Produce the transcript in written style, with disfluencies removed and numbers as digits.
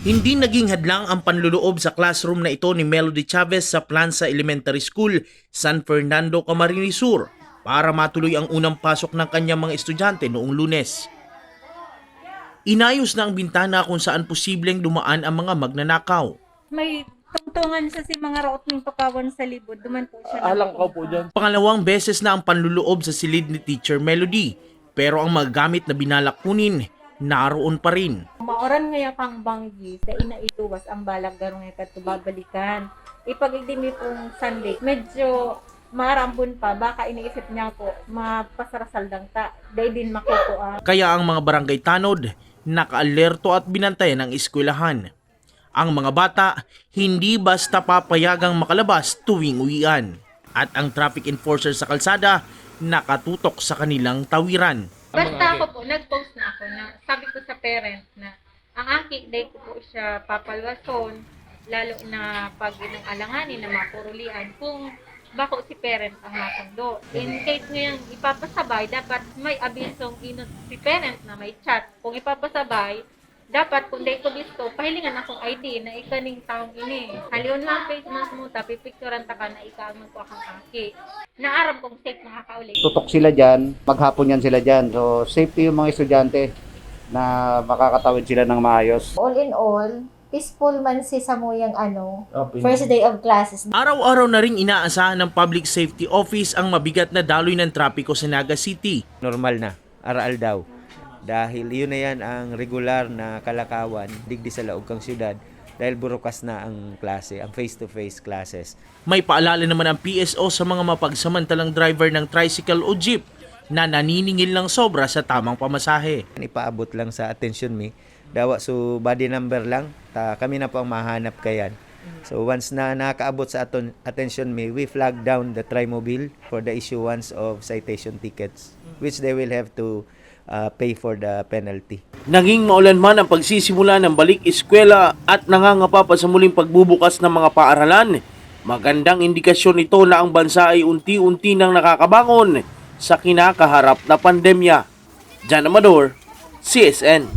Hindi naging hadlang ang panluloob sa classroom na ito ni Melody Chavez sa Plansa Elementary School, San Fernando, Camarines Sur para matuloy ang unang pasok ng kanyang mga estudyante noong Lunes. Inayos na ang bintana kung saan posibleng dumaan ang mga magnanakaw. May tungtungan sa si mga raot ng pakawan sa libod. Duman po siya. Alang ko po dyan. Pangalawang beses na ang panluloob sa silid ni Teacher Melody, pero ang mga gamit na binalak kunin, naroon pa rin. Maoran ngaya kang banggi sa inaituwas ang balag garong nga katubabalikan. Ipagigdimi pong Sunday, medyo marambun pa, baka iniisip niya po, mapasarasaldang ta, day din makukuha. Kaya ang mga barangay tanod, nakaalerto at binantayan ang eskwelahan. Ang mga bata, hindi basta papayagang makalabas tuwing uwian. At ang traffic enforcer sa kalsada, nakatutok sa kanilang tawiran. Basta ako po, nag-post na ako na sabi ko sa parent na ang aki, day ko po siya papalwason, lalo na pag inong alanganin na mapurulian, kung bako si parent ang matundo. In case ngayon ipapasabay, dapat may abisong inot si parent na may chat. Kung ipapasabay, dapat kung day ko gusto, pahilingan akong ID na ikaning taong ini. Halion lang face mask mo, tapi picturean ta ka na ikaamon ko akong aki. Naaram kong safe makakaulit. Tutok sila dyan, maghapon yan sila dyan. So safety yung mga estudyante na makakatawid sila ng maayos. All in all, peaceful man si Samuyang first day of classes. Araw-araw na ring inaasahan ng Public Safety Office ang mabigat na daloy ng trapiko sa Naga City. Normal na, aral daw. Dahil yun na yan ang regular na kalakawan digdi sa laog kang syudad dahil burukas na ang klase, ang face-to-face classes. May paalala naman ang PSO sa mga mapagsamantalang driver ng tricycle o jeep na naniningil ng sobra sa tamang pamasahe. Ipaabot lang sa attention me, dawa so body number lang, kami na po ang mahanap kayan. So once na nakaabot sa attention me, we flag down the Trimobile for the issuance of citation tickets, which they will have to pay for the penalty. Naging maulan man ang pagsisimula ng balik eskwela at nangangapa pa sa muling pagbubukas ng mga paaralan, magandang indikasyon ito na ang bansa ay unti-unti nang nakakabangon sa kinakaharap na pandemya. Jan Amador, CSN.